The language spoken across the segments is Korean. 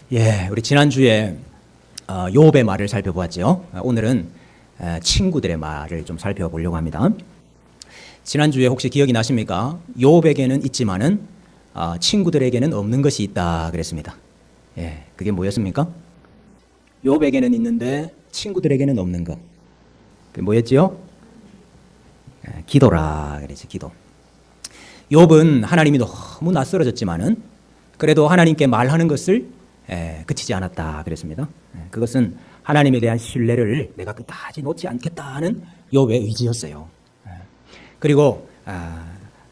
우리 지난주에 욥의 말을 살펴보았죠. 오늘은 친구들의 말을 좀 살펴보려고 합니다. 지난주에 혹시 기억이 나십니까? 욥에게는 있지만은 친구들에게는 없는 것이 있다 그랬습니다. 그게 뭐였습니까? 욥에게는 있는데 친구들에게는 없는 것. 그게 뭐였지요? 기도라 그랬죠. 기도. 욥은 하나님이 너무 낯설어졌지만은 그래도 하나님께 말하는 것을 그치지 않았다 그랬습니다. 그것은 하나님에 대한 신뢰를 내가 끝까지 놓지 않겠다는 욥의 의지였어요. 그리고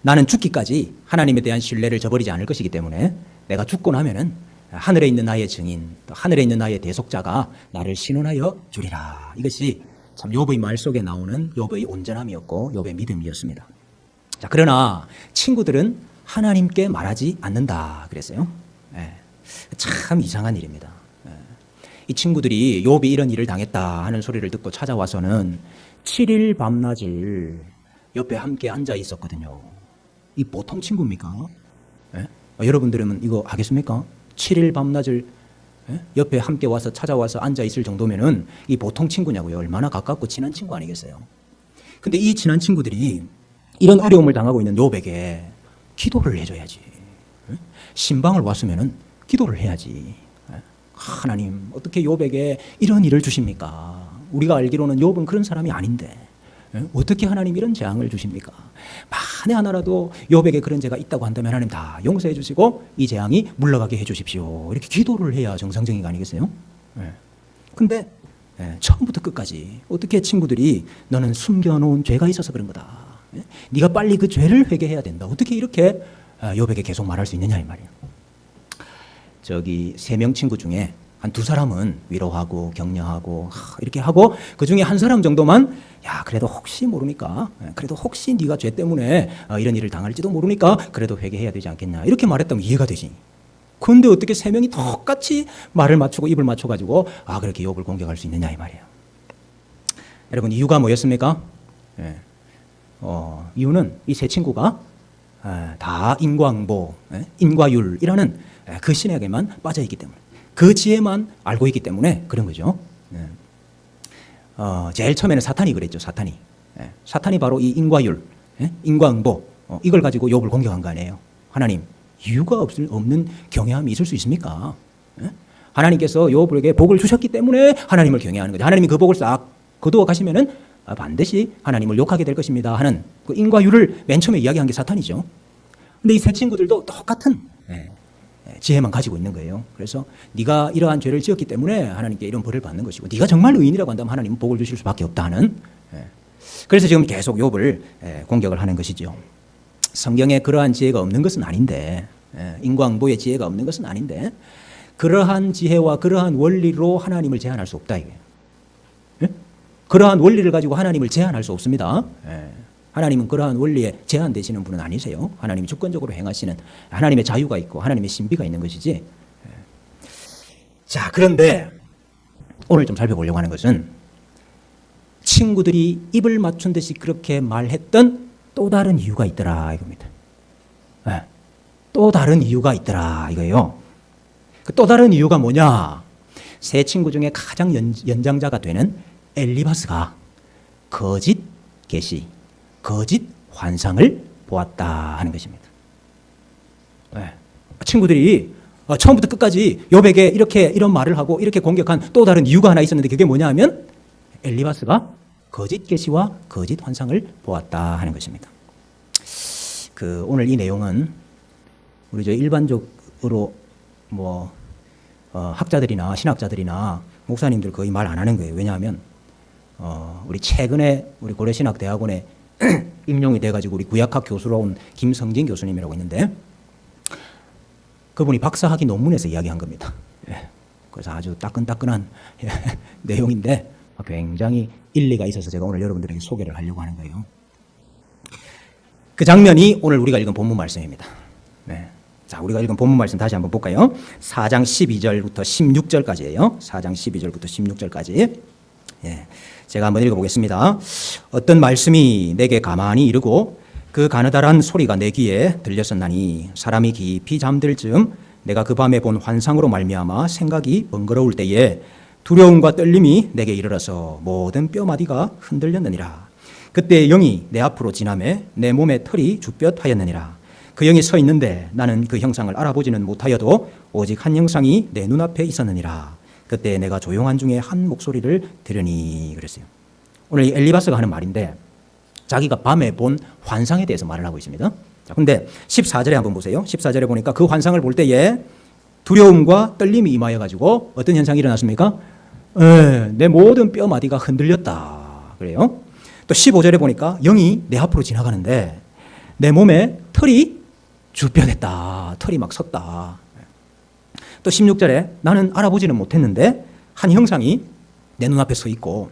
나는 죽기까지 하나님에 대한 신뢰를 저버리지 않을 것이기 때문에 내가 죽고 나면은 하늘에 있는 나의 증인, 또 하늘에 있는 나의 대속자가 나를 신원하여 주리라. 이것이 참 욥의 말 속에 나오는 욥의 온전함이었고 욥의 믿음이었습니다. 자, 그러나 친구들은 하나님께 말하지 않는다 그랬어요. 참 이상한 일입니다. 이 친구들이 욥이 이런 일을 당했다 하는 소리를 듣고 찾아와서는 7일 밤낮을 옆에 함께 앉아 있었거든요. 이 보통 친구입니까? 여러분들은 이거 하겠습니까? 7일 밤낮을 옆에 함께 와서 찾아와서 앉아 있을 정도면은 이 보통 친구냐고요. 얼마나 가깝고 친한 친구 아니겠어요? 근데 이 친한 친구들이 이런 어려움을 당하고 있는 욥에게 기도를 해줘야지. 신방을 왔으면은 기도를 해야지. 하나님, 어떻게 욥에게 이런 일을 주십니까? 우리가 알기로는 욥은 그런 사람이 아닌데 어떻게 하나님 이런 재앙을 주십니까? 만에 하나라도 욥에게 그런 죄가 있다고 한다면 하나님 다 용서해 주시고 이 재앙이 물러가게 해 주십시오. 이렇게 기도를 해야 정상적인 거 아니겠어요? 근데 처음부터 끝까지 어떻게 친구들이 너는 숨겨놓은 죄가 있어서 그런 거다. 네가 빨리 그 죄를 회개해야 된다. 어떻게 이렇게 욥에게 계속 말할 수 있느냐 이 말이에요. 저기 3명 친구 중에 한 2사람은 위로하고 격려하고 이렇게 하고 그 중에 한 사람 정도만 야 그래도 혹시 모르니까 그래도 혹시 네가 죄 때문에 이런 일을 당할지도 모르니까 그래도 회개해야 되지 않겠냐 이렇게 말했다면 이해가 되지. 그런데 어떻게 3명이 똑같이 말을 맞추고 입을 맞춰가지고 그렇게 욥을 공격할 수 있느냐 이 말이에요. 여러분 이유가 뭐였습니까? 이유는 이 세 친구가 다 인과응보, 인과율이라는 그 신에게만 빠져있기 때문에 그 지혜만 알고 있기 때문에 그런 거죠. 제일 처음에는 사탄이 그랬죠. 사탄이 바로 이 인과율, 인과응보 이걸 가지고 욥을 공격한 거 아니에요. 하나님, 이유가 없는 경외함이 있을 수 있습니까? 하나님께서 욥에게 복을 주셨기 때문에 하나님을 경외하는 거죠. 하나님이 그 복을 싹 거두어 가시면은 반드시 하나님을 욕하게 될 것입니다 하는 그 인과율을 맨 처음에 이야기한 게 사탄이죠. 근데 이 세 친구들도 똑같은 지혜만 가지고 있는 거예요. 그래서 네가 이러한 죄를 지었기 때문에 하나님께 이런 벌을 받는 것이고 네가 정말 의인이라고 한다면 하나님은 복을 주실 수밖에 없다 하는 그래서 지금 계속 욥을 공격을 하는 것이죠. 성경에 그러한 지혜가 없는 것은 아닌데 인과응보의 지혜가 없는 것은 아닌데 그러한 지혜와 그러한 원리로 하나님을 제한할 수 없다 이거예요. 그러한 원리를 가지고 하나님을 제한할 수 없습니다. 하나님은 그러한 원리에 제한되시는 분은 아니세요. 하나님이 주권적으로 행하시는 하나님의 자유가 있고 하나님의 신비가 있는 것이지. 자, 그런데 오늘 좀 살펴보려고 하는 것은 친구들이 입을 맞춘 듯이 그렇게 말했던 또 다른 이유가 있더라 이겁니다. 또 다른 이유가 있더라 이거예요. 그 또 다른 이유가 뭐냐? 세 친구 중에 가장 연장자가 되는 엘리바스가 거짓 계시, 거짓 환상을 보았다 하는 것입니다. 친구들이 처음부터 끝까지 욥에게 이런 말을 하고 이렇게 공격한 또 다른 이유가 하나 있었는데 그게 뭐냐 하면 엘리바스가 거짓 계시와 거짓 환상을 보았다 하는 것입니다. 오늘 이 내용은 우리 일반적으로 학자들이나 신학자들이나 목사님들 거의 말 안 하는 거예요. 왜냐하면 우리 최근에 우리 고려신학대학원에 임용이 돼가지고 우리 구약학 교수로 온 김성진 교수님이라고 있는데 그분이 박사학위 논문에서 이야기한 겁니다. 그래서 아주 따끈따끈한 내용인데 굉장히 일리가 있어서 제가 오늘 여러분들에게 소개를 하려고 하는 거예요. 그 장면이 오늘 우리가 읽은 본문 말씀입니다. 자, 우리가 읽은 본문 말씀 다시 한번 볼까요? 4장 12절부터 16절까지예요. 4장 12절부터 16절까지. 제가 한번 읽어보겠습니다. 어떤 말씀이 내게 가만히 이르고 그 가느다란 소리가 내 귀에 들렸었나니 사람이 깊이 잠들 즈음 내가 그 밤에 본 환상으로 말미암아 생각이 번거로울 때에 두려움과 떨림이 내게 이르러서 모든 뼈마디가 흔들렸느니라. 그때 영이 내 앞으로 지나매 내 몸의 털이 주뼛하였느니라. 그 영이 서 있는데 나는 그 형상을 알아보지는 못하여도 오직 한 형상이 내 눈앞에 있었느니라. 그때 내가 조용한 중에 한 목소리를 들으니 그랬어요. 오늘 이 엘리바스가 하는 말인데 자기가 밤에 본 환상에 대해서 말을 하고 있습니다. 자, 근데 14절에 한번 보세요. 14절에 보니까 그 환상을 볼 때에 두려움과 떨림이 임하여 가지고 어떤 현상이 일어났습니까? 내 모든 뼈마디가 흔들렸다. 그래요. 또 15절에 보니까 영이 내 앞으로 지나가는데 내 몸에 털이 주뼛했다. 털이 막 섰다. 또 16절에 나는 알아보지는 못했는데 한 형상이 내 눈앞에 서 있고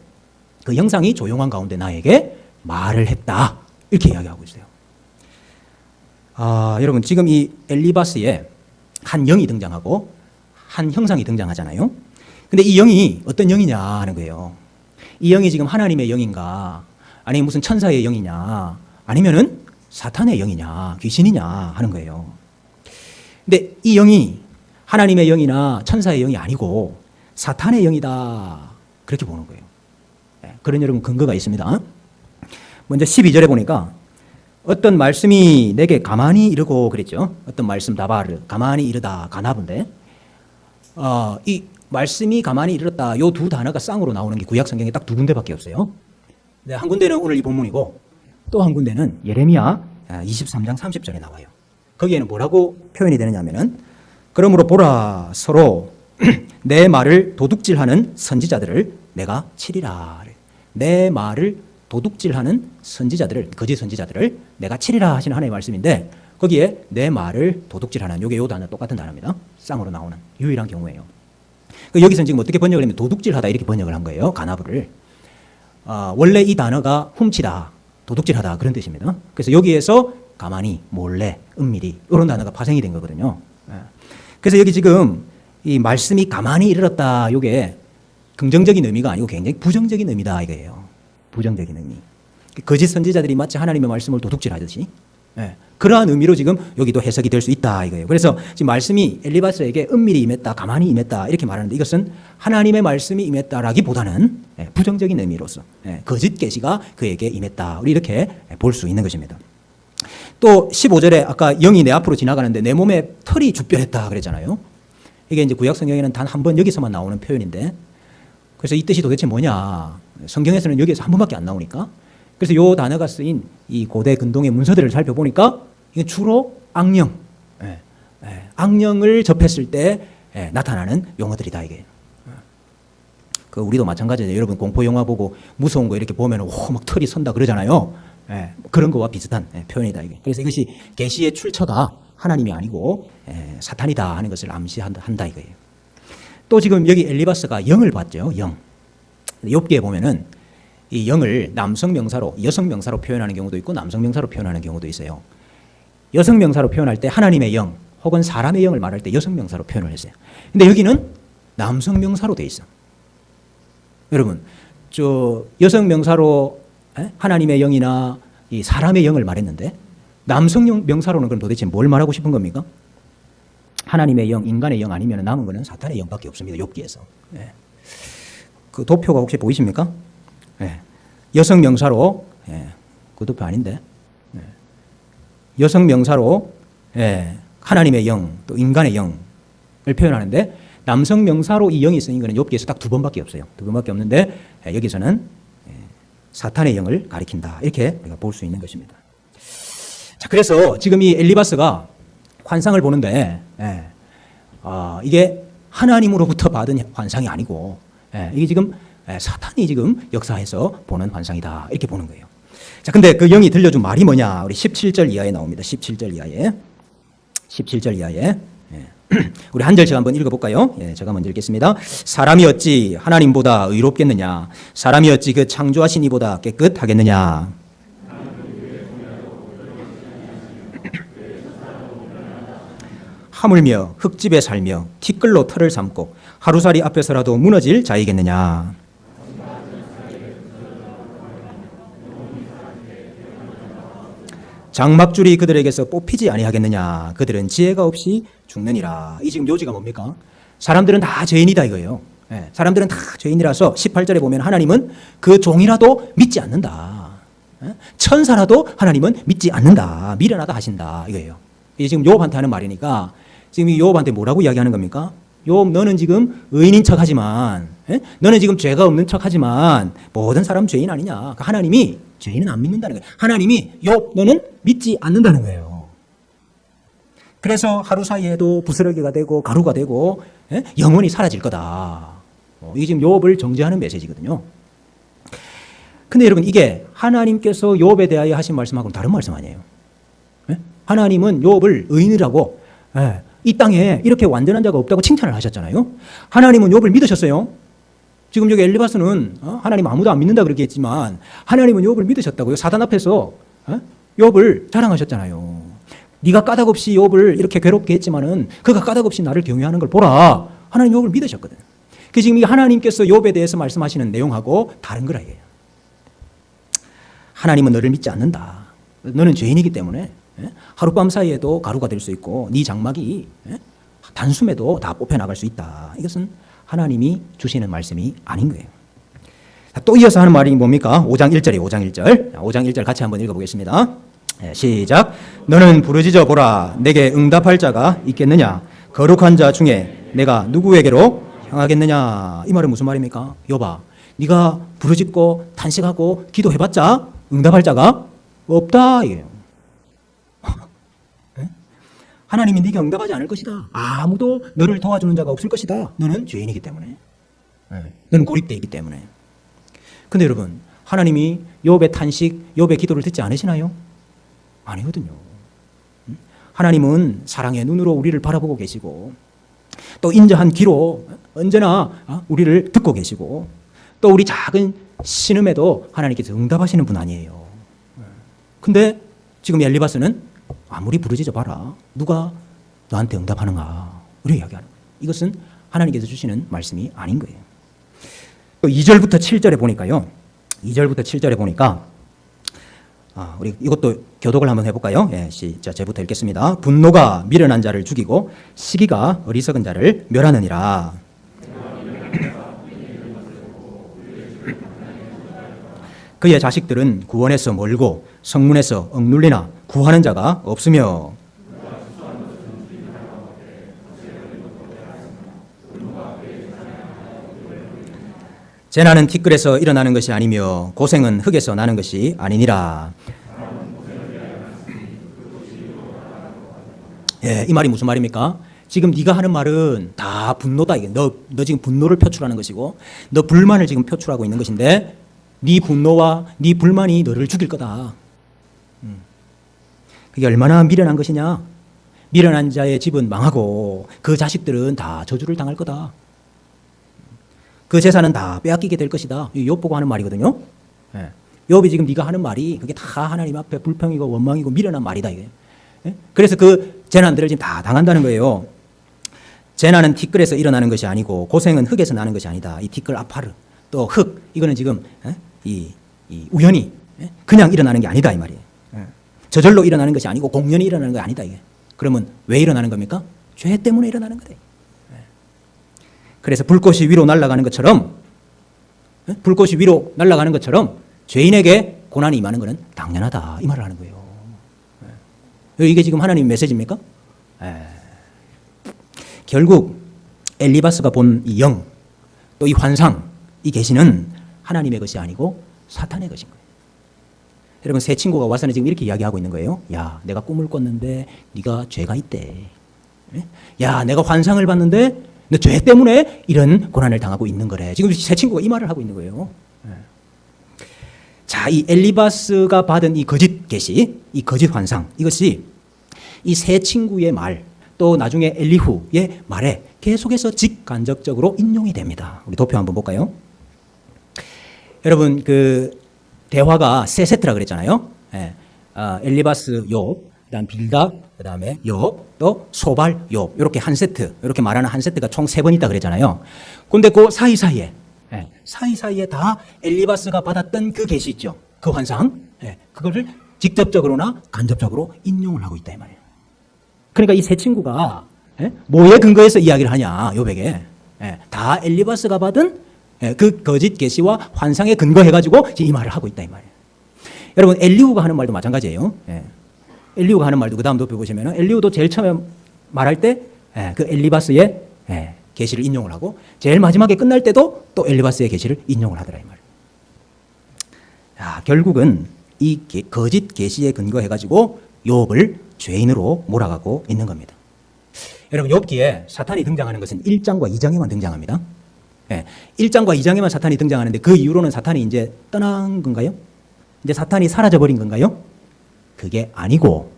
그 형상이 조용한 가운데 나에게 말을 했다. 이렇게 이야기하고 있어요. 여러분 지금 이 엘리바스에 한 영이 등장하고 한 형상이 등장하잖아요. 근데 이 영이 어떤 영이냐 하는 거예요. 이 영이 지금 하나님의 영인가 아니면 무슨 천사의 영이냐 아니면은 사탄의 영이냐 귀신이냐 하는 거예요. 근데 이 영이 하나님의 영이나 천사의 영이 아니고 사탄의 영이다 그렇게 보는 거예요. 그런 여러분 근거가 있습니다. 먼저 12절에 보니까 어떤 말씀이 내게 가만히 이르고 그랬죠. 어떤 말씀 다바르 가만히 이르다 가나본데 이 말씀이 가만히 이르렀다 요 두 단어가 쌍으로 나오는 게 구약 성경에 딱 두 군데밖에 없어요. 네, 한 군데는 오늘 이 본문이고 또 한 군데는 예레미야 23장 30절에 나와요. 거기에는 뭐라고 표현이 되느냐 하면은 그러므로 보라 서로 내 말을 도둑질하는 선지자들을 내가 치리라. 내 말을 도둑질하는 선지자들을 거짓 선지자들을 내가 치리라 하시는 하나님의 말씀인데 거기에 내 말을 도둑질하는 요게 요 단어 똑같은 단어입니다. 쌍으로 나오는 유일한 경우예요. 여기서는 지금 어떻게 번역을 하면 도둑질하다 이렇게 번역을 한 거예요. 가나브를. 원래 이 단어가 훔치다, 도둑질하다 그런 뜻입니다. 그래서 여기에서 가만히, 몰래, 은밀히 이런 단어가 파생이 된 거거든요. 그래서 여기 지금 이 말씀이 가만히 이르렀다 이게 긍정적인 의미가 아니고 굉장히 부정적인 의미다 이거예요. 부정적인 의미. 거짓 선지자들이 마치 하나님의 말씀을 도둑질하듯이 그러한 의미로 지금 여기도 해석이 될 수 있다 이거예요. 그래서 지금 말씀이 엘리바스에게 은밀히 임했다, 가만히 임했다 이렇게 말하는데 이것은 하나님의 말씀이 임했다라기보다는 부정적인 의미로서 거짓 계시가 그에게 임했다. 우리 이렇게 볼 수 있는 것입니다. 또 15절에 아까 영이 내 앞으로 지나가는데 내 몸에 털이 주뼛했다 그랬잖아요. 이게 이제 구약 성경에는 단 한 번 여기서만 나오는 표현인데 그래서 이 뜻이 도대체 뭐냐? 성경에서는 여기에서 한 번밖에 안 나오니까 그래서 요 단어가 쓰인 이 고대 근동의 문서들을 살펴보니까 이게 주로 악령, 악령을 접했을 때 나타나는 용어들이다 이게. 그 우리도 마찬가지예요. 여러분 공포 영화 보고 무서운 거 이렇게 보면 막 털이 선다 그러잖아요. 그런 거와 비슷한 표현이다 이게. 그래서 이것이 계시의 출처가 하나님이 아니고 사탄이다 하는 것을 암시한다 이거예요. 또 지금 여기 엘리바스가 영을 봤죠. 영. 욥기에 보면은 이 영을 남성 명사로, 여성 명사로 표현하는 경우도 있고 남성 명사로 표현하는 경우도 있어요. 여성 명사로 표현할 때 하나님의 영 혹은 사람의 영을 말할 때 여성 명사로 표현을 했어요. 근데 여기는 남성 명사로 돼 있어. 여러분, 저 여성 명사로 하나님의 영이나 이 사람의 영을 말했는데 남성 명사로는 그럼 도대체 뭘 말하고 싶은 겁니까? 하나님의 영, 인간의 영 아니면 남은 거는 사탄의 영밖에 없습니다. 욥기에서. 그 도표가 혹시 보이십니까? 여성 명사로 그 도표 아닌데 여성 명사로 하나님의 영, 또 인간의 영을 표현하는데 남성 명사로 이 영이 쓰인 거는 욥기에서 딱 두 번밖에 없어요. 두 번밖에 없는데 여기서는 사탄의 영을 가리킨다. 이렇게 우리가 볼 수 있는 것입니다. 자, 그래서 지금 이 엘리바스가 환상을 보는데 이게 하나님으로부터 받은 환상이 아니고 이게 지금 사탄이 지금 역사해서 보는 환상이다. 이렇게 보는 거예요. 자, 근데 그 영이 들려준 말이 뭐냐? 우리 17절 이하에 나옵니다. 17절 이하에. 17절 이하에. 우리 한 절씩 한번 읽어볼까요? 제가 먼저 읽겠습니다. 사람이 어찌 하나님보다 의롭겠느냐? 사람이 어찌 그 창조하신 이보다 깨끗하겠느냐? 하물며 흙집에 살며 티끌로 털을 삼고 하루살이 앞에서라도 무너질 자이겠느냐? 장막줄이 그들에게서 뽑히지 아니하겠느냐? 그들은 지혜가 없이 죽느니라. 이 지금 요지가 뭡니까? 사람들은 다 죄인이다 이거예요. 예, 사람들은 다 죄인이라서 18절에 보면 하나님은 그 종이라도 믿지 않는다. 예? 천사라도 하나님은 믿지 않는다. 미련하다 하신다 이거예요. 이게 지금 요업한테 하는 말이니까 지금 이 요업한테 뭐라고 이야기하는 겁니까? 요업, 너는 지금 의인인 척하지만, 예? 너는 지금 죄가 없는 척하지만 모든 사람 죄인 아니냐? 그러니까 하나님이 죄인은 안 믿는다는 거예요. 하나님이 요업, 너는 믿지 않는다는 거예요. 그래서 하루 사이에도 부스러기가 되고 가루가 되고, 예? 영원히 사라질 거다. 이게 지금 요업을 정죄하는 메시지거든요. 근데 여러분, 이게 하나님께서 요업에 대하여 하신 말씀하고는 다른 말씀 아니에요. 예? 하나님은 요업을 의인이라고, 예, 이 땅에 이렇게 완전한 자가 없다고 칭찬을 하셨잖아요. 하나님은 욥을 믿으셨어요. 지금 여기 엘리바스는 하나님 아무도 안 믿는다 그렇게 했지만 하나님은 욥을 믿으셨다고요. 사단 앞에서 욥을 자랑하셨잖아요. 네가 까닭없이 욥을 이렇게 괴롭게 했지만은 그가 까닭없이 나를 경외하는 걸 보라. 하나님 욥을 믿으셨거든. 그 지금 이 하나님께서 욥에 대해서 말씀하시는 내용하고 다른 거라 이게요. 하나님은 너를 믿지 않는다. 너는 죄인이기 때문에 하룻밤 사이에도 가루가 될 수 있고 네 장막이 단숨에도 다 뽑혀나갈 수 있다. 이것은 하나님이 주시는 말씀이 아닌 거예요. 또 이어서 하는 말이 뭡니까? 5장 1절이에요. 5장 1절. 5장 1절 같이 한번 읽어보겠습니다. 시작. 너는 부르짖어 보라. 내게 응답할 자가 있겠느냐? 거룩한 자 중에 내가 누구에게로 향하겠느냐? 이 말은 무슨 말입니까? 욥아, 네가 부르짖고 탄식하고 기도해봤자 응답할 자가 없다 이게요. 하나님이 네게 응답하지 않을 것이다. 아무도 너를 도와주는 자가 없을 것이다. 너는 죄인이기 때문에. 너는 고립되어 있기 때문에. 근데 여러분, 하나님이 욥의 탄식, 욥의 기도를 듣지 않으시나요? 아니거든요. 하나님은 사랑의 눈으로 우리를 바라보고 계시고 또 인자한 귀로 언제나 우리를 듣고 계시고 또 우리 작은 신음에도 하나님께서 응답하시는 분 아니에요. 근데 지금 엘리바스는 아무리 부르짖어 봐라. 누가 너한테 응답하는가? 우리 이야기하는 거예요. 이것은 하나님께서 주시는 말씀이 아닌 거예요. 또 2절부터 7절에 보니까요. 2절부터 7절에 보니까 우리 이것도 교독을 한번 해볼까요? 예, 시작. 제부터 읽겠습니다. 분노가 미련한 자를 죽이고 시기가 어리석은 자를 멸하느니라. 그의 자식들은 구원에서 멀고 성문에서 억눌리나 구하는 자가 없으며 재난은 티끌에서 일어나는 것이 아니며 고생은 흙에서 나는 것이 아니니라. 예, 이 말이 무슨 말입니까? 지금 네가 하는 말은 다 분노다. 이게 너 지금 분노를 표출하는 것이고 너 불만을 지금 표출하고 있는 것인데 네 분노와 네 불만이 너를 죽일 거다. 그게 얼마나 미련한 것이냐? 미련한 자의 집은 망하고 그 자식들은 다 저주를 당할 거다. 그 재산은 다 빼앗기게 될 것이다. 욥 보고 하는 말이거든요. 욥이 지금 네가 하는 말이 그게 다 하나님 앞에 불평이고 원망이고 미련한 말이다. 이게. 그래서 그 재난들을 지금 다 당한다는 거예요. 재난은 티끌에서 일어나는 것이 아니고 고생은 흙에서 나는 것이 아니다. 이 티끌 아파르 또 흙 이거는 지금 이 우연히 그냥 일어나는 게 아니다 이 말이에요. 저절로 일어나는 것이 아니고 공연히 일어나는 게 아니다 이게. 그러면 왜 일어나는 겁니까? 죄 때문에 일어나는 거다. 그래서 불꽃이 위로 날아가는 것처럼 불꽃이 위로 날아가는 것처럼 죄인에게 고난이 임하는 것은 당연하다 이 말을 하는 거예요. 이게 지금 하나님 메시지입니까? 결국 엘리바스가 본 이 영, 또 이 환상, 이 계시는 하나님의 것이 아니고 사탄의 것인 거예요. 여러분 새 친구가 와서는 지금 이렇게 이야기하고 있는 거예요. 야, 내가 꿈을 꿨는데 네가 죄가 있대. 야, 내가 환상을 봤는데 너 죄 때문에 이런 고난을 당하고 있는 거래. 지금 새 친구가 이 말을 하고 있는 거예요. 자, 이 엘리바스가 받은 이 거짓 계시, 이 거짓 환상, 이것이 이 새 친구의 말, 또 나중에 엘리후의 말에 계속해서 직간접적으로 인용이 됩니다. 우리 도표 한번 볼까요? 여러분 그 대화가 세 세트라 그랬잖아요. 엘리바스 욥, 그다음 빌닷, 그다음에 욥, 또 소발 욥 이렇게 한 세트, 이렇게 말하는 한 세트가 총 3번 있다 그랬잖아요. 근데 그 사이사이에 다 엘리바스가 받았던 그 계시 있죠. 그 환상, 그거를 직접적으로나 간접적으로 인용을 하고 있다 이 말이에요. 그러니까 이 세 친구가 뭐에 근거해서 이야기를 하냐, 요백에. 다 엘리바스가 받은 그 거짓 계시와 환상에 근거해가지고 이 말을 하고 있다, 이 말이에요. 여러분, 엘리후가 하는 말도 마찬가지예요. 엘리후가 하는 말도 그 다음 높여 보시면 엘리후도 제일 처음에 말할 때 그 엘리바스의 계시를 인용을 하고 제일 마지막에 끝날 때도 또 엘리바스의 계시를 인용을 하더라, 이 말이에요. 결국은 이 거짓 계시에 근거해가지고 욥을 죄인으로 몰아가고 있는 겁니다. 여러분, 욥기에 사탄이 등장하는 것은 1장과 2장에만 등장합니다. 1장과 2장에만 사탄이 등장하는데 그 이후로는 사탄이 이제 떠난 건가요? 이제 사탄이 사라져버린 건가요? 그게 아니고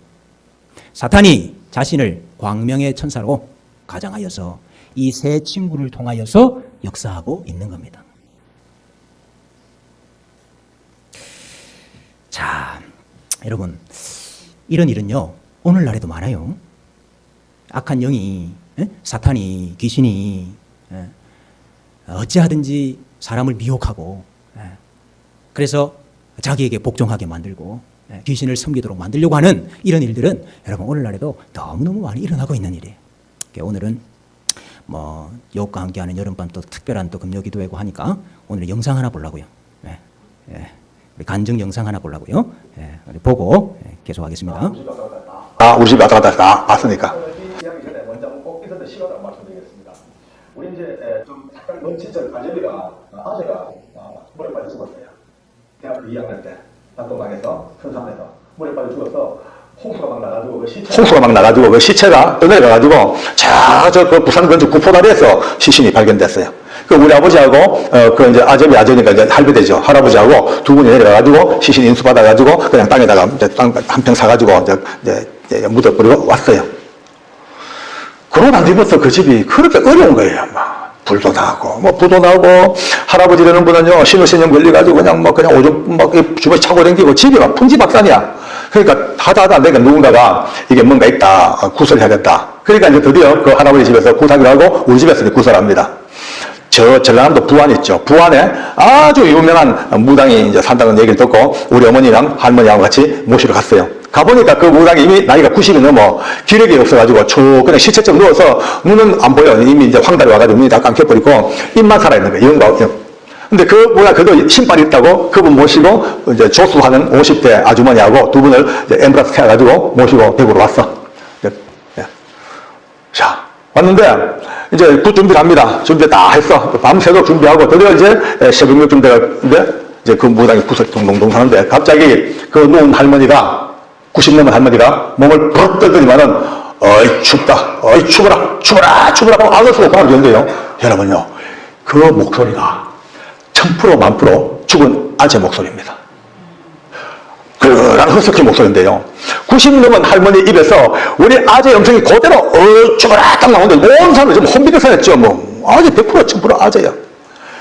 사탄이 자신을 광명의 천사로 가장하여서 이 세 친구를 통하여서 역사하고 있는 겁니다. 자, 여러분, 이런 일은요 오늘날에도 많아요. 악한 영이, 사탄이, 귀신이 어찌하든지 사람을 미혹하고 그래서 자기에게 복종하게 만들고 귀신을 섬기도록 만들려고 하는 이런 일들은 여러분 오늘날에도 너무너무 많이 일어나고 있는 일이에요. 오늘은 욥과 함께하는 여름밤 또 특별한 또 금요기도회고 하니까 오늘 영상 하나 보려고요. 우리 간증 영상 하나 보려고요. 우리 보고 계속하겠습니다. 우리 집 왔다 갔다 다 봤으니까. 이야기 전에 먼저 꼭 있었던 시간을 말씀드리겠습니다. 우리 이제 좀 잠깐 먼 친척 아재비가 아재가 물에 빠져 죽었어요. 대학교 2학년 때 낙동강에서 선산에서 물에 빠져 죽어서 홍수가 막 나가지고 그 시체가 떠내려가지고 그 부산 근처 구포다리에서 시신이 발견됐어요. 그 우리 아버지하고 그 이제 아재니까 이제 할배되죠. 할아버지하고 두 분이 내려가가지고 시신 인수받아가지고 그냥 땅에다가 이제 땅 한 평 사가지고 이제 묻어버리고 왔어요. 그러고 난 뒤부터 그 집이 그렇게 어려운 거예요. 불도 나고, 부도 나고, 할아버지 되는 분은요, 신우신염 걸려가지고 그냥 오줌 주머니 차고 다니고 집이 막 풍지박산이야. 그러니까 하다 안 되니까 누군가가 이게 뭔가 있다, 구설해야겠다. 그러니까 이제 드디어 그 할아버지 집에서 구타기를 하고 우리 집에서 구설합니다. 저 전라남도 부안 있죠. 부안에 아주 유명한 무당이 이제 산다는 얘기를 듣고 우리 어머니랑 할머니하고 같이 모시러 갔어요. 가보니까 그 무당이 이미 나이가 90이 넘어 기력이 없어가지고 그냥 시체쯤 누워서 눈은 안 보여. 이미 이제 황달이 와가지고 눈이 다 감겨버리고 입만 살아있는 거예요. 영과. 근데 그 무당 그도 신발이 있다고 그분 모시고 이제 조수하는 50대 아주머니하고 두 분을 이제 엠브라스 태워가지고 모시고 대구로 왔어. 자, 왔는데 이제 굿 준비를 합니다. 준비 다 했어. 밤새도록 준비하고 드디어 이제 새벽녘쯤 되는데 이제 그 무당이 구슬 동동동 하는데 갑자기 그 누운 할머니가 90 넘은 할머니가 몸을 부르 떨더니만은 어이 춥다. 어이 추워라 하고 악을 쓰고 바로 견뎌요. 여러분요. 그 목소리가 1000% 1000% 죽은 아재 목소리입니다. 그런 허스키 목소리인데요. 90 넘은 할머니 입에서 우리 아재 음성이 그대로 죽어라 딱 나오는데 온 사람이 지금 혼비를 했죠. 아재 100% 1000% 아재야.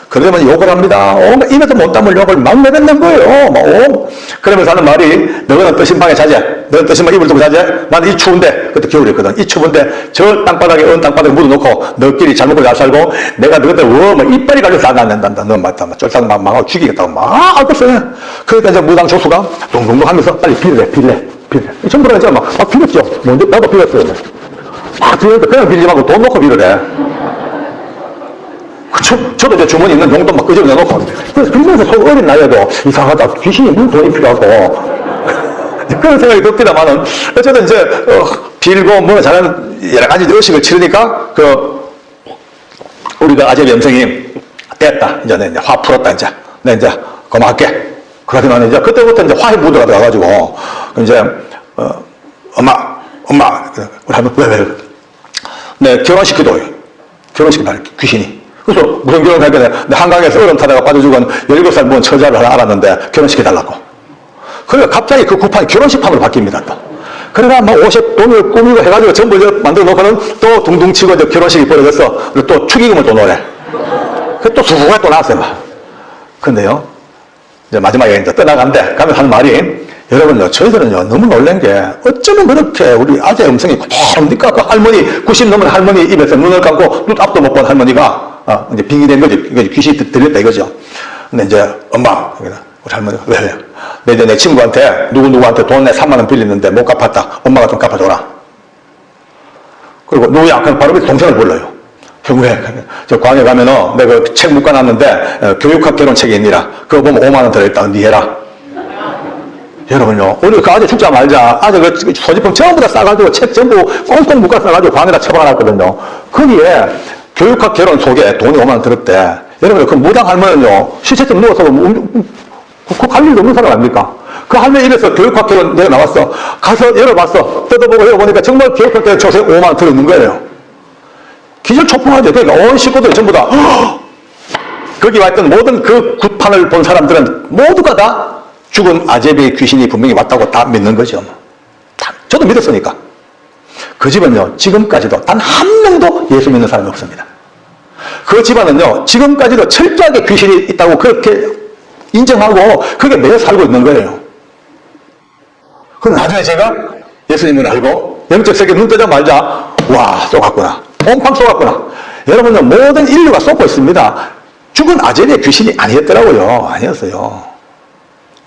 그러면 욕을 합니다. 입에서 못 담을 욕을 막 내뱉는 거예요. 그러면서 하는 말이 너는 뜨신방에 자제. 너는 뜨신방 이불 두고 자제. 나는 이 추운데 그때 겨울이었거든. 이 추운데 저 땅바닥에 땅바닥에 묻어놓고 너끼리 잘 먹고 잘 살고 내가 너한테 이빨이 갈려서 안 된단다. 넌 맞다. 쫄딱 막 망하고 죽이겠다고 막 알겠어요. 그러니까 이제 무당 조수가 동동동 하면서 빨리 빌래. 전부 다 이제 막 빌었죠. 먼저 나도 빌었어요. 막 빌었는데 그냥 빌지 말고 돈 놓고 빌으래. 저도 이제 주머니 있는 용돈 막 끄집어 내놓고 그래서 빌면서 속 어린 나이에도 이상하다. 귀신이 무슨 돈이 필요하고 그런 생각이 듭니다만은 어쨌든 이제 빌고 잘하는 여러 가지 의식을 치르니까 우리가 아재 염생이 됐다. 이제 내 화 풀었다. 내 이제 그만할게. 그러더니 이제 그때부터 이제 화해 무드가 들어가가지고 이제 엄마 우리 할머니 왜 내 결혼시키도 귀신이. 그래서 무슨 결혼을 하겠네. 한강에서 얼음 타다가 빠져 죽은 17살 무은 처자를 하나 알았는데 결혼시켜달라고. 그러니까 갑자기 그 구판이 결혼식판으로 바뀝니다. 또. 그러다 막 옷에 돈을 꾸미고 해가지고 전부 만들어 놓고는 또 둥둥 치고 결혼식이 벌어졌어. 그리고 또 축의금을 또 넣으래. 그 또 수후가 또 나왔어요. 막. 근데요, 이제 마지막에 이제 떠나간대. 가면 하는 말이 여러분요, 저희들은요, 너무 놀란 게 어쩌면 그렇게 우리 아재 음성이 그대로입니까? 그 할머니, 90 넘은 할머니 입에서 눈을 감고 눈 앞도 못 본 할머니가 이제 빙이 된 거지. 이거 귀신이 들렸다 이거죠. 근데 이제 엄마, 우리 할머니가 왜? 내 친구한테 누구한테 돈 내 3만 원 빌렸는데 못 갚았다. 엄마가 좀 갚아줘라. 그리고 누구야? 그럼 바로 그 동생을 불러요. 형왜? 저 광에 가면은 내가 그 책 묶어놨는데 교육학 개론 책이 있니라. 그거 보면 5만 원 들어있다. 니 해라. 여러분요, 오늘 그 아재 진짜 말자. 아재 그 소지품 전부 다 싸가지고 책 전부 꽁꽁 묶어 싸가지고 광에다 처박아놨거든요. 거기에 교육학 개론 속에 돈이 5만 원 들었대. 여러분, 그 무당 할머니는요, 시체쯤 누워서 그거 갈 일도 없는 사람 아닙니까? 그 할머니 입에서 교육학 개론 내가 나왔어. 가서 열어봤어. 뜯어보고 열어보니까 정말 교육학 개론 조세 5만 원 들어있는 거예요. 기절초풍하죠. 그러니까 온 식구들 전부 다 거기 와 있던 모든 그 굿판을 본 사람들은 모두가 다 죽은 아제비의 귀신이 분명히 왔다고 다 믿는 거죠. 저도 믿었으니까. 그 집은요, 지금까지도 단 한 명도 예수 믿는 사람이 없습니다. 그 집안은요, 지금까지도 철저하게 귀신이 있다고 그렇게 인정하고 그게 매여 살고 있는 거예요. 그럼 나중에 제가 예수님을 알고 영적 세계 눈 뜨자마자 와, 쏘갔구나. 옴팡 쏘갔구나. 여러분요, 모든 인류가 쏘고 있습니다. 죽은 아제리의 귀신이 아니었더라고요. 아니었어요.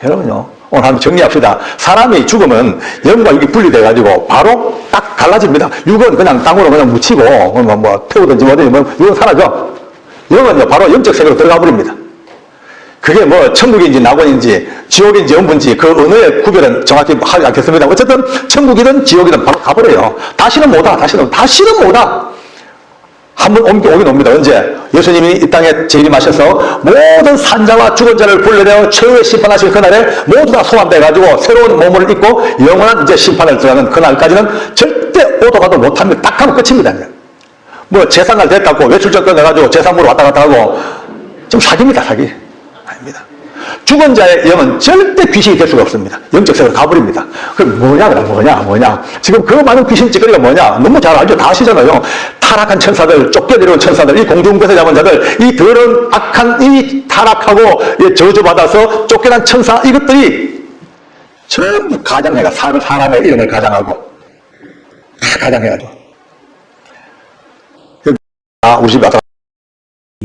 여러분요, 오늘 한번 정리합시다. 사람이 죽으면 영과 육이 분리돼가지고 바로 딱 갈라집니다. 육은 그냥 땅으로 그냥 묻히고 뭐 태우든지 뭐든지 육은 사라져. 영은요, 바로 영적 세계로 들어가 버립니다. 그게 뭐 천국인지 낙원인지 지옥인지 영분지 그 언어의 구별은 정확히 하지 않겠습니다. 어쨌든 천국이든 지옥이든 바로 가버려요. 다시는 못 와. 다시는 못 와. 한번 오긴 옵니다. 언제? 예수님이 이 땅에 재림하셔서 모든 산자와 죽은 자를 불러내어 최후의 심판하실 그날에 모두 다 소환돼가지고 새로운 몸을 입고 영원한 이제 심판을 들어가는 그날까지는 절대 오도 가도 못합니다. 딱 하면 끝입니다. 뭐 재산날 됐다고 외출증 내가지고 재산으로 왔다 갔다 하고 좀 사기입니다. 사기. 아닙니다. 죽은 자의 영은 절대 귀신이 될 수가 없습니다. 영적 세계로 가버립니다. 그럼 뭐냐. 지금 그 많은 귀신 찌꺼기가 뭐냐. 너무 잘 알죠. 다 아시잖아요. 타락한 천사들, 쫓겨내려온 천사들, 이 공중에서 잡은 자들, 이 더러운 악한 이 타락하고 저주받아서 쫓겨난 천사, 이것들이 전부 가장해가 사람의 이름을 가장하고 다 가장해가지고 우리 집에 왔다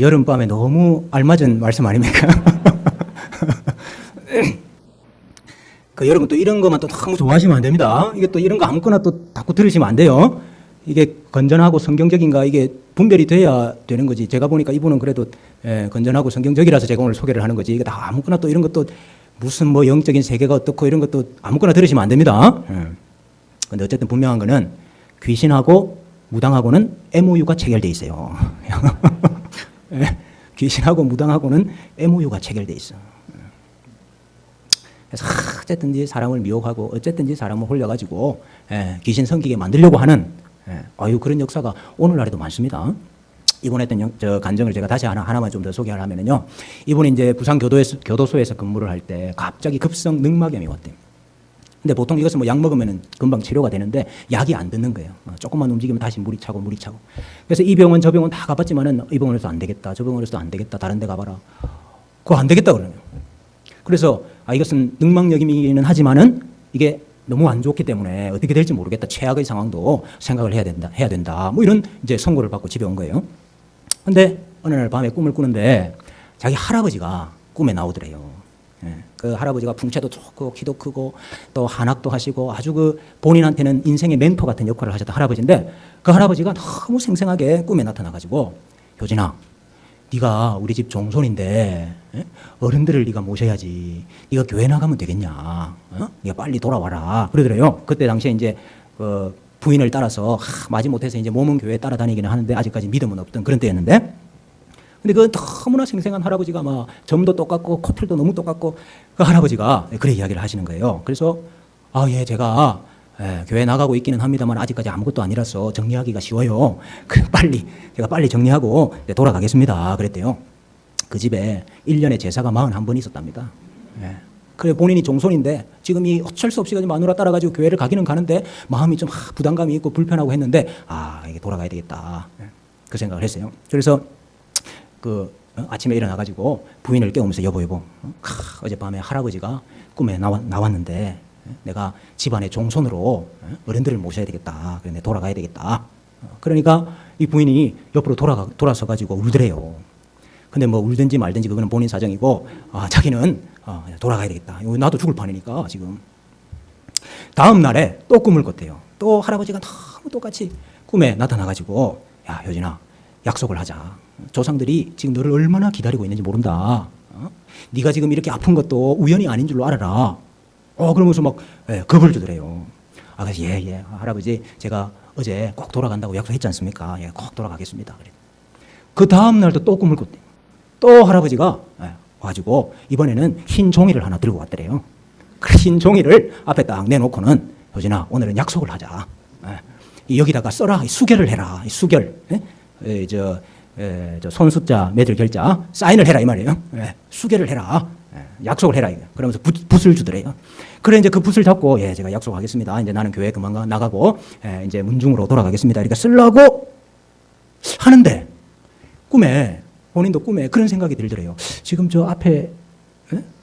여름밤에 너무 알맞은 말씀 아닙니까? 그 여러분 또 이런 것만 또 너무 좋아하시면 안 됩니다. 이게 또 이런 거 아무거나 또 자꾸 들으시면 안 돼요. 이게 건전하고 성경적인가 이게 분별이 돼야 되는 거지. 제가 보니까 이분은 그래도 건전하고 성경적이라서 제가 오늘 소개를 하는 거지. 이게 다 아무거나 또 이런 것도 무슨 뭐 영적인 세계가 어떻고 이런 것도 아무거나 들으시면 안 됩니다. 근데 어쨌든 분명한 거는 귀신하고 무당하고는 MOU가 체결돼 있어요. 귀신하고 무당하고는 MOU가 체결돼 있어. 그래서 어쨌든지 사람을 미혹하고 어쨌든지 사람을 홀려가지고 귀신 섬기게 만들려고 하는 그런 역사가 오늘날에도 많습니다. 이번에 했던 저 간증을 제가 다시 하나만 좀 더 소개하려면요. 이분이 이제 부산 교도소에서 근무를 할 때 갑자기 급성 늑막염이 왔대요. 근데 보통 이것은 뭐 약 먹으면 금방 치료가 되는데 약이 안 듣는 거예요. 조금만 움직이면 다시 물이 차고. 그래서 이 병원 저 병원 다 가봤지만은 이 병원에서 안 되겠다. 저 병원에서도 안 되겠다. 다른 데 가봐라. 그거 안 되겠다 그러네요. 그래서 이것은 늑막염이기는 하지만은 이게 너무 안 좋기 때문에 어떻게 될지 모르겠다. 최악의 상황도 생각을 해야 된다. 뭐 이런 이제 선고를 받고 집에 온 거예요. 근데 어느 날 밤에 꿈을 꾸는데 자기 할아버지가 꿈에 나오더래요. 그 할아버지가 풍채도 좋고 키도 크고 또 한학도 하시고 아주 그 본인한테는 인생의 멘토 같은 역할을 하셨던 할아버지인데 그 할아버지가 너무 생생하게 꿈에 나타나가지고 효진아, 네가 우리 집 종손인데 어른들을 네가 모셔야지. 네가 교회 나가면 되겠냐? 네가 빨리 돌아와라. 그러더래요. 그때 당시에 이제 그 부인을 따라서 마지못해서 이제 몸은 교회에 따라다니기는 하는데 아직까지 믿음은 없던 그런 때였는데. 근데 그 너무나 생생한 할아버지가 막 점도 똑같고 코필도 너무 똑같고 그 할아버지가 그래 이야기를 하시는 거예요. 그래서 제가 교회 나가고 있기는 합니다만 아직까지 아무것도 아니라서 정리하기가 쉬워요. 제가 빨리 정리하고 돌아가겠습니다. 그랬대요. 그 집에 1년에 제사가 41번 있었답니다. 그래 본인이 종손인데 지금 이 어쩔 수 없이 마누라 따라가지고 교회를 가기는 가는데 마음이 좀 부담감이 있고 불편하고 했는데 이게 돌아가야 되겠다. 그 생각을 했어요. 그래서 아침에 일어나가지고 부인을 깨우면서 여보 어젯밤에 할아버지가 꿈에 나왔는데 내가 집안의 종손으로 어른들을 모셔야 되겠다. 그래 내가 돌아가야 되겠다. 그러니까 이 부인이 옆으로 돌아서가지고 울더래요. 근데 뭐 울든지 말든지 그거는 본인 사정이고 자기는 돌아가야 되겠다. 나도 죽을 판이니까 지금. 다음 날에 또 꿈을 꿨대요. 또 할아버지가 너무 똑같이 꿈에 나타나가지고 야 효진아 약속을 하자. 조상들이 지금 너를 얼마나 기다리고 있는지 모른다. 네가 지금 이렇게 아픈 것도 우연이 아닌 줄로 알아라. 그러면서 막 겁을 주더래요. 그래서 예 할아버지 제가 어제 꼭 돌아간다고 약속했지 않습니까? 예, 꼭 돌아가겠습니다. 그래. 그 다음 날도 또 꿈을 꿨대. 또 할아버지가 와가지고 이번에는 흰 종이를 하나 들고 왔더래요. 그 흰 종이를 앞에 딱 내놓고는 효진아 오늘은 약속을 하자. 여기다가 써라. 수결을 해라. 수결. 저 손숫자 매들 결자 사인을 해라 이 말이에요. 수결을 해라. 약속을 해라. 그러면서 붓을 주더래요. 그래 이제 그 붓을 잡고 제가 약속하겠습니다. 이제 나는 교회 그만 나가고 이제 문중으로 돌아가겠습니다. 이렇게 쓰려고 하는데 본인도 꿈에 그런 생각이 들더래요. 지금 저 앞에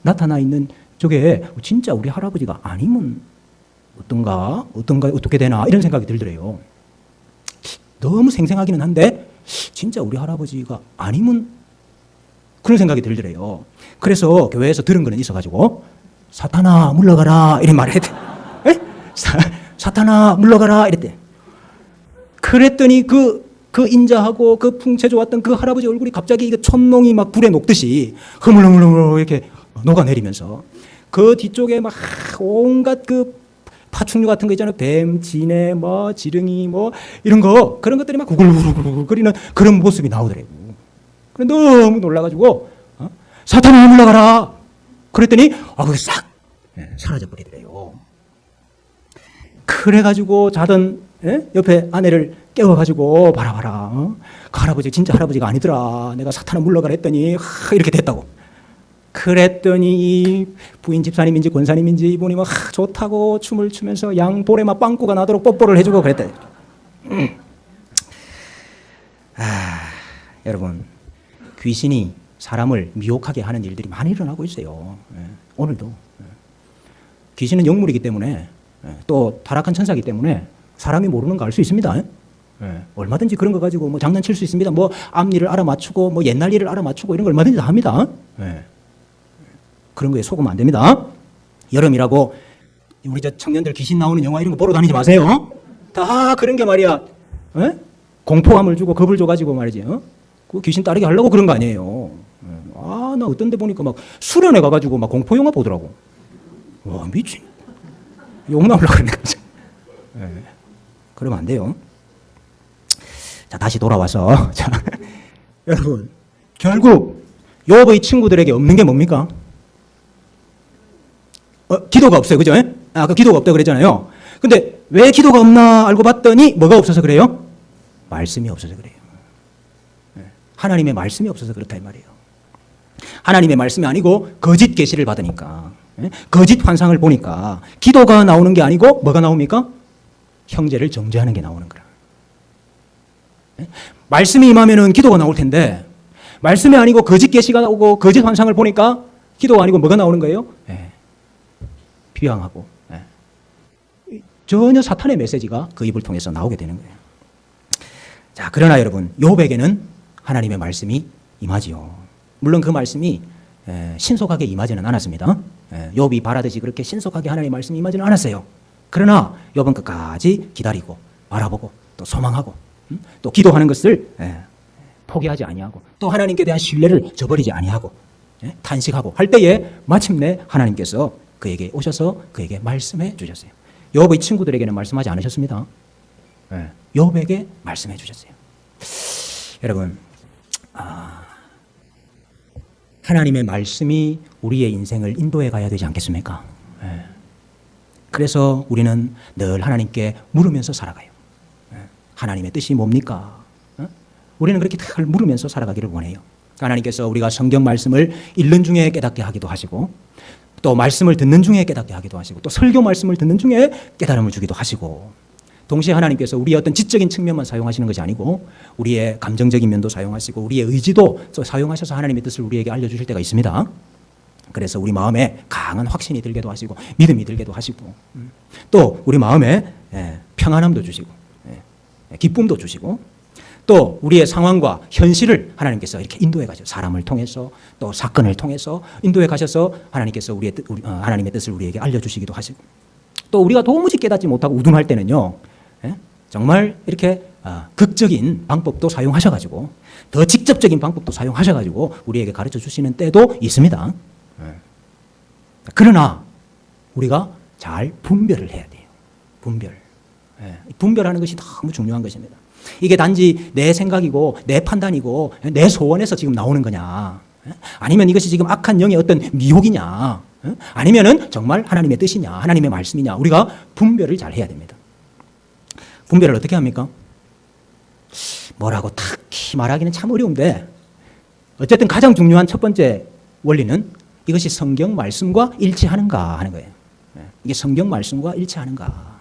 나타나 있는 저게 진짜 우리 할아버지가 아니면 어떻게 되나 이런 생각이 들더래요. 너무 생생하기는 한데 진짜 우리 할아버지가 아니면 그런 생각이 들더래요. 그래서 교회에서 들은 거는 있어가지고 사탄아 물러가라 이런 말을 했대. 사탄아 물러가라 이랬대. 그랬더니 그 인자하고 그 풍채 좋았던 그 할아버지 얼굴이 갑자기 이거 촛농이 막 불에 녹듯이 흐물흐물 이렇게 녹아내리면서 그 뒤쪽에 막 온갖 그 파충류 같은 거 있잖아요. 뱀, 지네, 뭐 지렁이, 뭐 이런 거 그런 것들이 막 구글구글거리는 그런 모습이 나오더라고. 그래 너무 놀라가지고 사탄아 물러가라. 그랬더니 그게 싹 사라져 버리더래요. 그래가지고 자던 옆에 아내를 깨워가지고 봐라. 그 할아버지 진짜 할아버지가 아니더라. 내가 사탄아 물러가라 했더니 이렇게 됐다고. 그랬더니 이 부인 집사님인지 권사님인지 이분이 막 좋다고 춤을 추면서 양볼에 막 빵꾸가 나도록 뽀뽀를 해주고 그랬다. 여러분 귀신이 사람을 미혹하게 하는 일들이 많이 일어나고 있어요. 오늘도 귀신은 영물이기 때문에 또 타락한 천사이기 때문에 사람이 모르는 거 알 수 있습니다. 얼마든지 그런 거 가지고 뭐 장난칠 수 있습니다. 뭐 앞일을 알아맞추고 뭐 옛날 일을 알아맞추고 이런 거 얼마든지 다 합니다. 그런 거에 속으면 안 됩니다. 여름이라고 우리 저 청년들 귀신 나오는 영화 이런 거 보러 다니지 마세요. 다 그런 게 말이야. 공포감을 주고 겁을 줘가지고 말이지. 그 귀신 따르게 하려고 그런 거 아니에요. 나 어떤 데 보니까 막 수련회 가가지고 막 공포 영화 보더라고. 와 미친. 욕 나오려고 그러네. 그러면 안 돼요. 자 다시 돌아와서 자 여러분 결국 욥의 친구들에게 없는 게 뭡니까? 기도가 없어요. 그죠? 그 기도가 없다고 그랬잖아요. 근데 왜 기도가 없나 알고 봤더니 뭐가 없어서 그래요? 말씀이 없어서 그래요. 하나님의 말씀이 없어서 그렇다 이 말이에요. 하나님의 말씀이 아니고 거짓 계시를 받으니까 거짓 환상을 보니까 기도가 나오는 게 아니고 뭐가 나옵니까? 형제를 정죄하는 게 나오는 거라. 말씀이 임하면은 기도가 나올 텐데 말씀이 아니고 거짓 계시가 나오고 거짓 환상을 보니까 기도가 아니고 뭐가 나오는 거예요? 비방하고 전혀 사탄의 메시지가 그 입을 통해서 나오게 되는 거예요. 자, 그러나 여러분 욥에게는 하나님의 말씀이 임하지요. 물론 그 말씀이 신속하게 임하지는 않았습니다. 욥이 바라듯이 그렇게 신속하게 하나님의 말씀이 임하지는 않았어요. 그러나 욥은 끝까지 기다리고 바라보고 또 소망하고 또 기도하는 것을 포기하지 아니하고 또 하나님께 대한 신뢰를 저버리지 아니하고 탄식하고 할 때에 마침내 하나님께서 그에게 오셔서 그에게 말씀해 주셨어요. 욥의 친구들에게는 말씀하지 않으셨습니다. 욥에게 말씀해 주셨어요. 여러분 하나님의 말씀이 우리의 인생을 인도해 가야 되지 않겠습니까? 그래서 우리는 늘 하나님께 물으면서 살아가요. 하나님의 뜻이 뭡니까? 우리는 그렇게 늘 물으면서 살아가기를 원해요. 하나님께서 우리가 성경 말씀을 읽는 중에 깨닫게 하기도 하시고 또 말씀을 듣는 중에 깨닫게 하기도 하시고 또 설교 말씀을 듣는 중에 깨달음을 주기도 하시고 동시에 하나님께서 우리의 어떤 지적인 측면만 사용하시는 것이 아니고 우리의 감정적인 면도 사용하시고 우리의 의지도 사용하셔서 하나님의 뜻을 우리에게 알려주실 때가 있습니다. 그래서 우리 마음에 강한 확신이 들게도 하시고 믿음이 들게도 하시고 또 우리 마음에 평안함도 주시고 기쁨도 주시고 또 우리의 상황과 현실을 하나님께서 이렇게 인도해 가셔서 사람을 통해서 또 사건을 통해서 인도해 가셔서 하나님께서 하나님의 뜻을 우리에게 알려주시기도 하시고 또 우리가 도무지 깨닫지 못하고 우둔할 때는요 정말 이렇게 극적인 방법도 사용하셔가지고 더 직접적인 방법도 사용하셔가지고 우리에게 가르쳐 주시는 때도 있습니다. 그러나 우리가 잘 분별을 해야 돼요. 분별. 분별하는 것이 너무 중요한 것입니다. 이게 단지 내 생각이고 내 판단이고 내 소원에서 지금 나오는 거냐, 아니면 이것이 지금 악한 영의 어떤 미혹이냐, 아니면은 정말 하나님의 뜻이냐, 하나님의 말씀이냐, 우리가 분별을 잘 해야 됩니다. 분별을 어떻게 합니까? 뭐라고 딱히 말하기는 참 어려운데 어쨌든 가장 중요한 첫 번째 원리는 이것이 성경 말씀과 일치하는가 하는 거예요. 이게 성경 말씀과 일치하는가.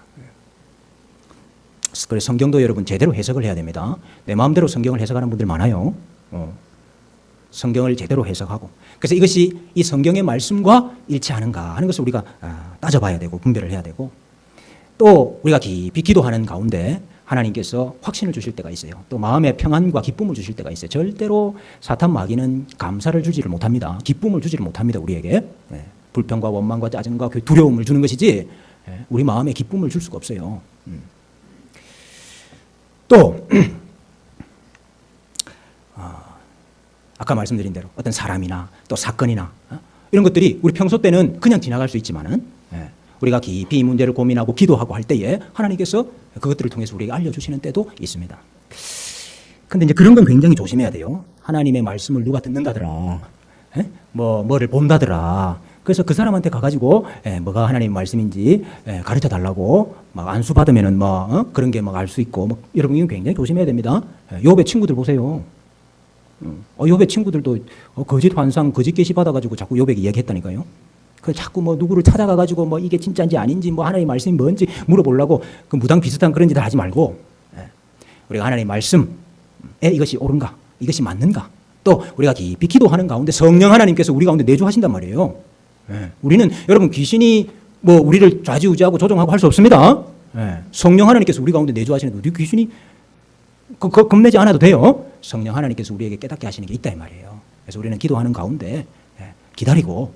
그래서 성경도 여러분 제대로 해석을 해야 됩니다. 내 마음대로 성경을 해석하는 분들 많아요. 성경을 제대로 해석하고, 그래서 이것이 이 성경의 말씀과 일치하는가 하는 것을 우리가 따져봐야 되고 분별을 해야 되고, 또 우리가 깊이 기도하는 가운데 하나님께서 확신을 주실 때가 있어요. 또 마음의 평안과 기쁨을 주실 때가 있어요. 절대로 사탄 마귀는 감사를 주지를 못합니다. 기쁨을 주지를 못합니다. 우리에게 불평과 원망과 짜증과 두려움을 주는 것이지 우리 마음에 기쁨을 줄 수가 없어요. 또 아까 말씀드린 대로 어떤 사람이나 또 사건이나 이런 것들이 우리 평소 때는 그냥 지나갈 수 있지만은 우리가 깊이 이 문제를 고민하고 기도하고 할 때에 하나님께서 그것들을 통해서 우리에게 알려주시는 때도 있습니다. 근데 이제 그런 건 굉장히 조심해야 돼요. 하나님의 말씀을 누가 듣는다더라, 뭐를 본다더라, 그래서 그 사람한테 가가지고 뭐가 하나님의 말씀인지 가르쳐 달라고 막 안수 받으면은 뭐 그런 게 막 알 수 있고, 뭐 여러분 이건 굉장히 조심해야 됩니다. 욥의 친구들 보세요. 욥의 친구들도 거짓 환상, 거짓 계시 받아가지고 자꾸 욥에게 이야기했다니까요. 그 자꾸 뭐 누구를 찾아가가지고 뭐 이게 진짜인지 아닌지 뭐 하나님의 말씀이 뭔지 물어보려고 그 무당 비슷한 그런 짓을 하지 말고, 우리가 하나님의 말씀에 이것이 옳은가, 이것이 맞는가, 또 우리가 깊이 기도하는 가운데 성령 하나님께서 우리 가운데 내주하신단 말이에요. 우리는 여러분 귀신이 뭐 우리를 좌지우지하고 조종하고 할 수 없습니다. 성령 하나님께서 우리 가운데 내주하시는데 우리 귀신이 겁내지 않아도 돼요. 성령 하나님께서 우리에게 깨닫게 하시는 게 있다 이 말이에요. 그래서 우리는 기도하는 가운데 기다리고,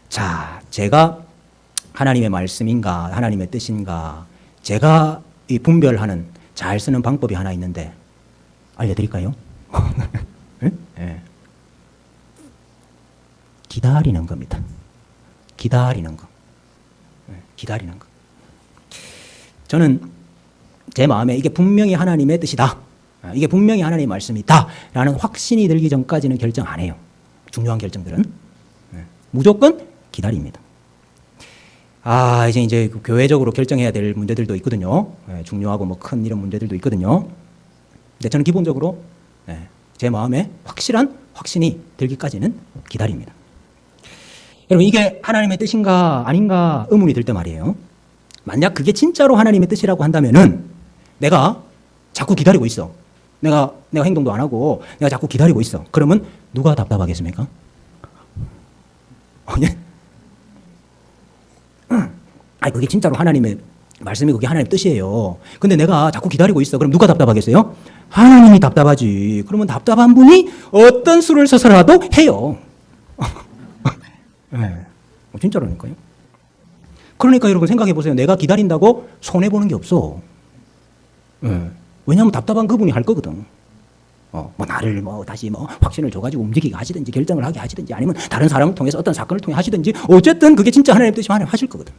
자, 제가 하나님의 말씀인가 하나님의 뜻인가 제가 이 분별하는 잘 쓰는 방법이 하나 있는데 알려드릴까요? 기다리는 겁니다. 기다리는 거. 기다리는 거. 저는 제 마음에 이게 분명히 하나님의 뜻이다, 이게 분명히 하나님의 말씀이다 라는 확신이 들기 전까지는 결정 안 해요. 중요한 결정들은 무조건 기다립니다. 이제 교회적으로 결정해야 될 문제들도 있거든요. 중요하고 뭐 큰 이런 문제들도 있거든요. 근데 저는 기본적으로 제 마음에 확실한 확신이 들기까지는 기다립니다. 여러분, 이게 하나님의 뜻인가 아닌가 의문이 들 때 말이에요. 만약 그게 진짜로 하나님의 뜻이라고 한다면은 내가 자꾸 기다리고 있어. 내가 행동도 안 하고 내가 자꾸 기다리고 있어. 그러면 누가 답답하겠습니까? 예? 그게 진짜로 하나님의 말씀이 그게 하나님의 뜻이에요. 근데 내가 자꾸 기다리고 있어. 그럼 누가 답답하겠어요? 하나님이 답답하지. 그러면 답답한 분이 어떤 수를 써서라도 해요. 진짜로니까요. 그러니까 여러분 생각해 보세요. 내가 기다린다고 손해보는 게 없어. 왜냐하면 답답한 그분이 할 거거든. 뭐 나를 다시 확신을 줘가지고 움직이게 하시든지 결정을 하게 하시든지 아니면 다른 사람을 통해서 어떤 사건을 통해 하시든지 어쨌든 그게 진짜 하나님의 뜻이면 하나님 하실 거거든.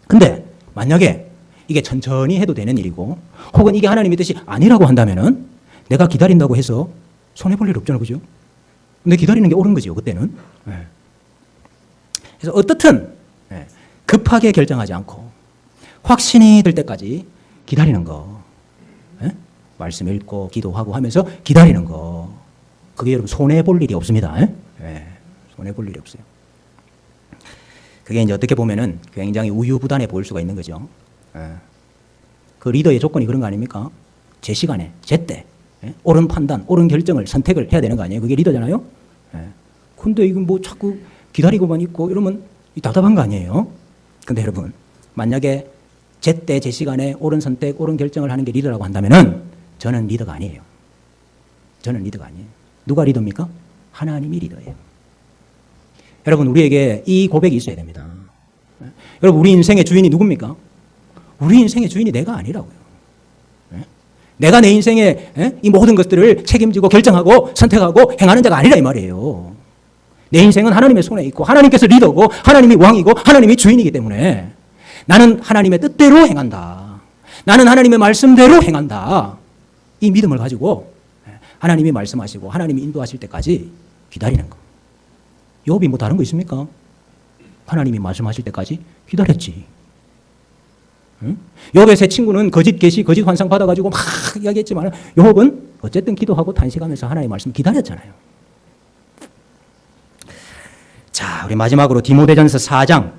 근데 만약에 이게 천천히 해도 되는 일이고 혹은 이게 하나님의 뜻이 아니라고 한다면은 내가 기다린다고 해서 손해볼 일 없잖아, 그죠? 근데 기다리는 게 옳은 거지요, 그때는. 그래서 어떻든 급하게 결정하지 않고 확신이 들 때까지 기다리는 거, 말씀 읽고 기도하고 하면서 기다리는 거, 그게 여러분 손해볼 일이 없습니다. 손해볼 일이 없어요. 그게 이제 어떻게 보면은 굉장히 우유부단해 보일 수가 있는 거죠. 그 리더의 조건이 그런 거 아닙니까? 제 시간에, 제때, 옳은 판단, 옳은 결정을, 선택을 해야 되는 거 아니에요? 그게 리더잖아요? 근데 이건 뭐 자꾸 기다리고만 있고 이러면 답답한 거 아니에요? 근데 여러분, 만약에 제때, 제 시간에 옳은 선택, 옳은 결정을 하는 게 리더라고 한다면은 저는 리더가 아니에요. 저는 리더가 아니에요. 누가 리더입니까? 하나님이 리더예요. 여러분, 우리에게 이 고백이 있어야 됩니다. 여러분, 우리 인생의 주인이 누굽니까? 우리 인생의 주인이 내가 아니라고요. 내가 내 인생의 이 모든 것들을 책임지고 결정하고 선택하고 행하는 자가 아니라 이 말이에요. 내 인생은 하나님의 손에 있고 하나님께서 리더고 하나님이 왕이고 하나님이 주인이기 때문에 나는 하나님의 뜻대로 행한다. 나는 하나님의 말씀대로 행한다. 이 믿음을 가지고 하나님이 말씀하시고 하나님이 인도하실 때까지 기다리는 거. 욥이 뭐 다른 거 있습니까? 하나님이 말씀하실 때까지 기다렸지. 응? 욥의 세 친구는 거짓 계시, 거짓 환상 받아가지고 막 이야기했지만 욥은 어쨌든 기도하고 탄식하면서 하나님의 말씀 기다렸잖아요. 자, 우리 마지막으로 디모데전서 4장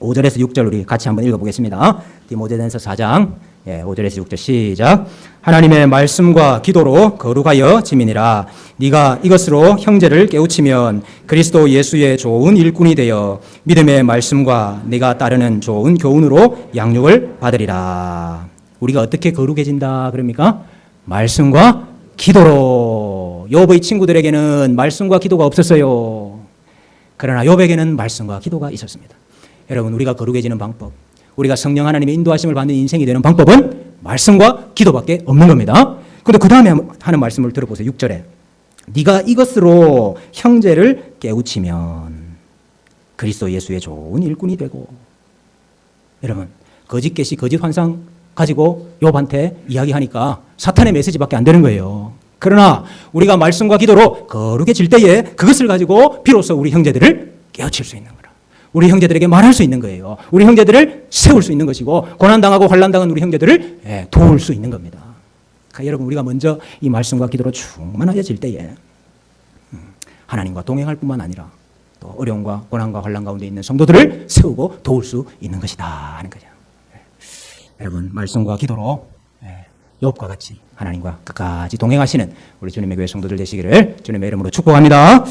5절에서 6절 우리 같이 한번 읽어보겠습니다. 디모데전서 4장 5절에서 6절 시작. 하나님의 말씀과 기도로 거룩하여 지민이라. 네가 이것으로 형제를 깨우치면 그리스도 예수의 좋은 일꾼이 되어 믿음의 말씀과 네가 따르는 좋은 교훈으로 양육을 받으리라. 우리가 어떻게 거룩해진다 그럽니까? 말씀과 기도로. 욥의 친구들에게는 말씀과 기도가 없었어요. 그러나 욥에게는 말씀과 기도가 있었습니다. 여러분, 우리가 거룩해지는 방법, 우리가 성령 하나님의 인도하심을 받는 인생이 되는 방법은 말씀과 기도밖에 없는 겁니다. 그런데 그 다음에 하는 말씀을 들어보세요. 6절에 네가 이것으로 형제를 깨우치면 그리스도 예수의 좋은 일꾼이 되고. 여러분, 거짓 계시, 거짓 환상 가지고 욥한테 이야기하니까 사탄의 메시지밖에 안 되는 거예요. 그러나 우리가 말씀과 기도로 거룩해질 때에 그것을 가지고 비로소 우리 형제들을 깨우칠 수 있는 거라. 우리 형제들에게 말할 수 있는 거예요. 우리 형제들을 세울 수 있는 것이고 고난당하고 환난당한 우리 형제들을 도울 수 있는 겁니다. 그러니까 여러분, 우리가 먼저 이 말씀과 기도로 충만해질 때에 하나님과 동행할 뿐만 아니라 또 어려움과 고난과 환난 가운데 있는 성도들을 세우고 도울 수 있는 것이다 하는 거죠. 여러분, 말씀과 기도로 욥과 같이 하나님과 끝까지 동행하시는 우리 주님의 교회 성도들 되시기를 주님의 이름으로 축복합니다.